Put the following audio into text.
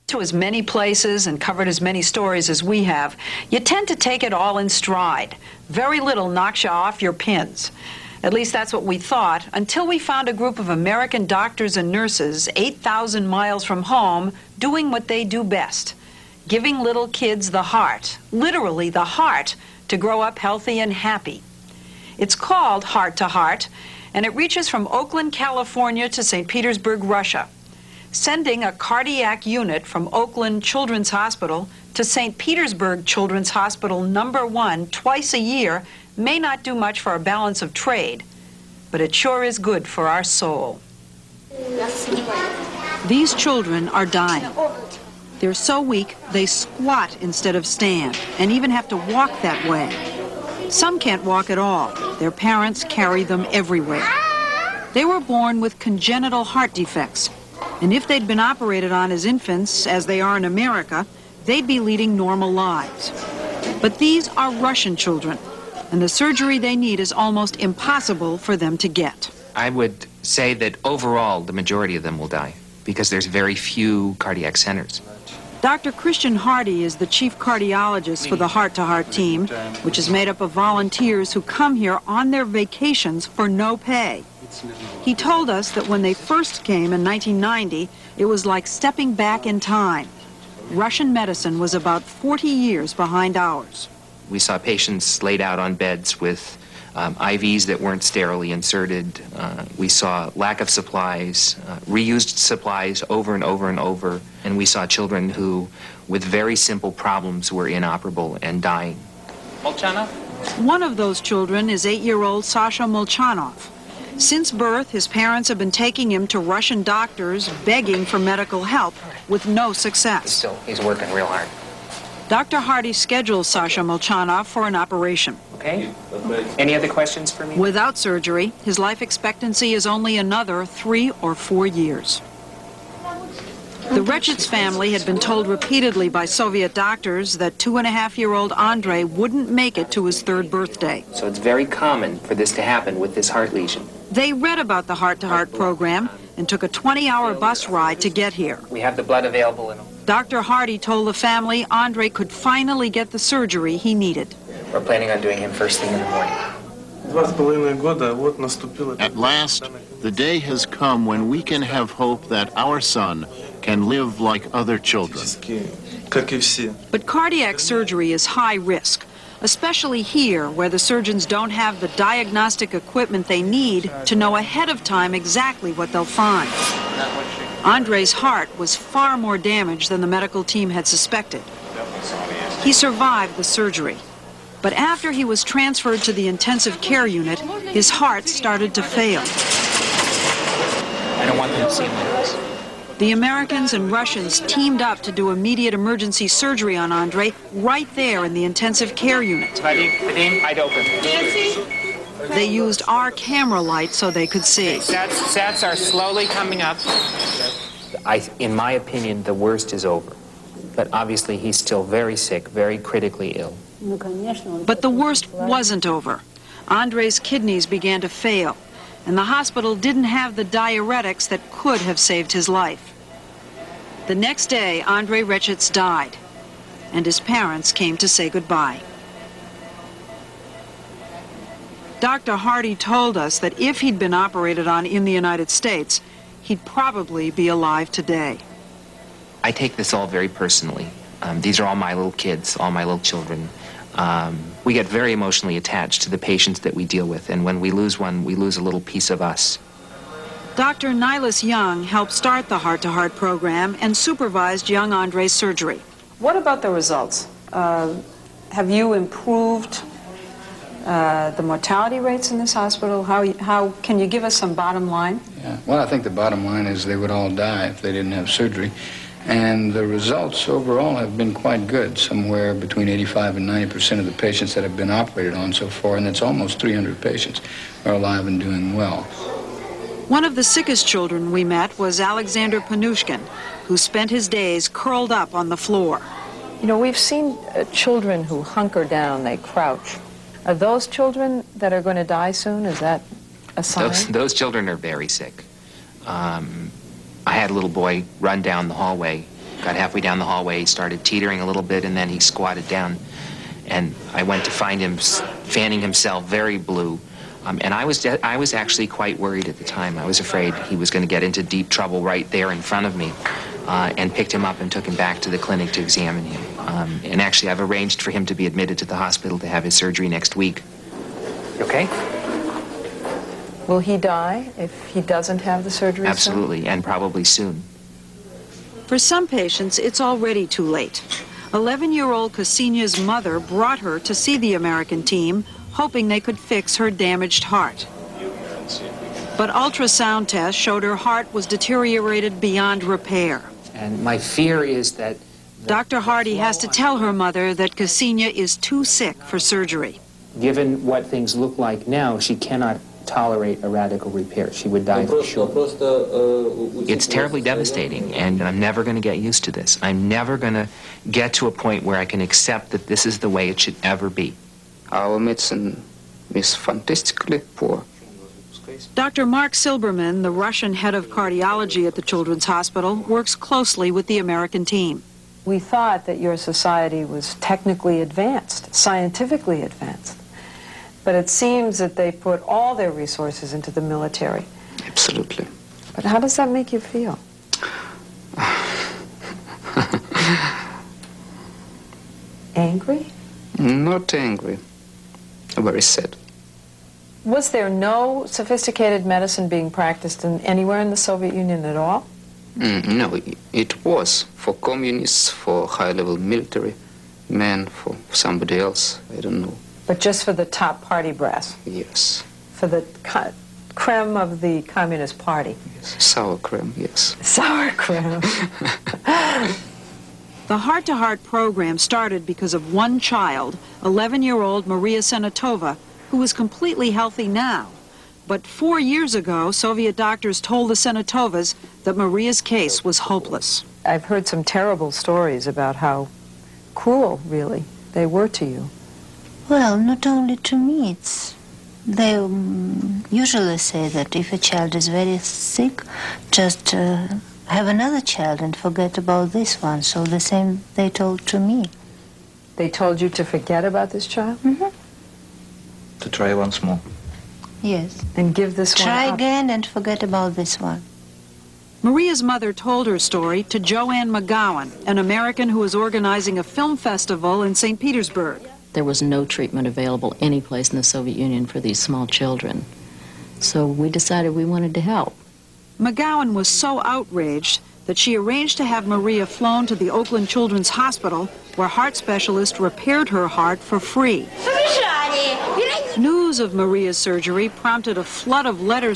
to as many places and covered as many stories as we have, you tend to take it all in stride. Very little knocks you off your pins. At least that's what we thought, until we found a group of American doctors and nurses 8,000 miles from home doing what they do best, giving little kids the heart, literally the heart, to grow up healthy and happy. It's called Heart to Heart, and it reaches from Oakland, California to St. Petersburg, Russia. Sending a cardiac unit from Oakland Children's Hospital to St. Petersburg Children's Hospital #1 twice a year may not do much for our balance of trade, but it sure is good for our soul. These children are dying. They're so weak, they squat instead of stand, and even have to walk that way. Some can't walk at all. Their parents carry them everywhere. They were born with congenital heart defects, and if they'd been operated on as infants, as they are in America, they'd be leading normal lives. But these are Russian children, and the surgery they need is almost impossible for them to get. I would say that overall, the majority of them will die because there's very few cardiac centers. Dr. Christian Hardy is the chief cardiologist for the Heart to Heart team, which is made up of volunteers who come here on their vacations for no pay. He told us that when they first came in 1990, it was like stepping back in time. Russian medicine was about 40 years behind ours. We saw patients laid out on beds with IVs that weren't sterilely inserted. We saw lack of supplies, reused supplies over and over and over, and we saw children who, with very simple problems, were inoperable and dying. Molchanov? One of those children is 8-year-old Sasha Molchanov. Since birth, his parents have been taking him to Russian doctors, begging for medical help, with no success. He's working real hard. Dr. Hardy schedules Sasha Molchanov for an operation. Okay. Any other questions for me? Without surgery, his life expectancy is only another 3 or 4 years. The Rechet's family had been told repeatedly by Soviet doctors that 2.5-year-old Andrei wouldn't make it to his 3rd birthday. So it's very common for this to happen with this heart lesion. They read about the Heart to Heart program and took a 20-hour bus ride to get here. We have the blood available in. Dr. Hardy told the family Andrei could finally get the surgery he needed. We're planning on doing him first thing in the morning. At last, the day has come when we can have hope that our son can live like other children. But cardiac surgery is high risk, especially here where the surgeons don't have the diagnostic equipment they need to know ahead of time exactly what they'll find. Andrei's heart was far more damaged than the medical team had suspected. He survived the surgery, but after he was transferred to the intensive care unit, his heart started to fail. I don't want them to see this. The Americans and Russians teamed up to do immediate emergency surgery on Andrei right there in the intensive care unit. Vadim, I'd open. They used our camera light so they could see. Sats are slowly coming up. In my opinion, the worst is over. But obviously, he's still very sick, very critically ill. But the worst wasn't over. Andrei's kidneys began to fail, and the hospital didn't have the diuretics that could have saved his life. The next day, Andrei Rechetz died, and his parents came to say goodbye. Dr. Hardy told us that if he'd been operated on in the United States, he'd probably be alive today. I take this all very personally. These are all my little kids, all my little children. We get very emotionally attached to the patients that we deal with, and when we lose one, we lose a little piece of us. Dr. Nilus Young helped start the Heart to Heart program and supervised young Andrei's surgery. What about the results? Have you improved the mortality rates in this hospital? How can you give us some bottom line? Yeah. Well, I think the bottom line is they would all die if they didn't have surgery. And the results overall have been quite good, somewhere between 85 and 90% of the patients that have been operated on so far, and that's almost 300 patients, are alive and doing well. One of the sickest children we met was Alexander Panushkin, who spent his days curled up on the floor. You know, we've seen children who hunker down, they crouch. Are those children that are going to die soon? Is that a sign? Those children are very sick. I had a little boy run down the hallway got halfway down the hallway, he started teetering a little bit, and then he squatted down. And I went to find him fanning himself very blue. And I was actually quite worried at the time. I was afraid he was going to get into deep trouble right there in front of me, and picked him up and took him back to the clinic to examine him. And actually, I've arranged for him to be admitted to the hospital to have his surgery next week. Okay? Will he die if he doesn't have the surgery soon? Absolutely, and probably soon. For some patients, it's already too late. 11-year-old Ksenia's mother brought her to see the American team, hoping they could fix her damaged heart. But ultrasound tests showed her heart was deteriorated beyond repair. And my fear is that... Dr. Hardy has to tell her mother that Ksenia is too sick for surgery. Given what things look like now, she cannot tolerate a radical repair. She would die for sure. It's terribly devastating, and I'm never going to get used to this. I'm never going to get to a point where I can accept that this is the way it should ever be. Our medicine is fantastically poor. Dr. Mark Silberman, the Russian head of cardiology at the Children's Hospital, works closely with the American team. We thought that your society was technically advanced, scientifically advanced. But it seems that they put all their resources into the military. Absolutely. But how does that make you feel? Angry? Not angry. Very sad. Was there no sophisticated medicine being practiced anywhere in the Soviet Union at all? No, it was for communists, for high-level military men, for somebody else, I don't know. But just for the top party brass? Yes. For the creme of the Communist Party? Yes. Sour cream, yes. Sour cream. The heart-to-heart program started because of one child, 11-year-old Maria Senatova, who is completely healthy now. But 4 years ago, Soviet doctors told the Senatovas that Maria's case was hopeless. I've heard some terrible stories about how cruel, really, they were to you. Well, not only to me. They usually say that if a child is very sick, just have another child and forget about this one. So the same they told to me. They told you to forget about this child? Mm-hmm. To try once more. Yes. And give this one Try up. again and forget about this one. Maria's mother told her story to Joanne McGowan, an American who is organizing a film festival in St. Petersburg. There was no treatment available any place in the Soviet Union for these small children. So we decided we wanted to help. McGowan was so outraged that she arranged to have Maria flown to the Oakland Children's Hospital, where heart specialists repaired her heart for free. News of Maria's surgery prompted a flood of letters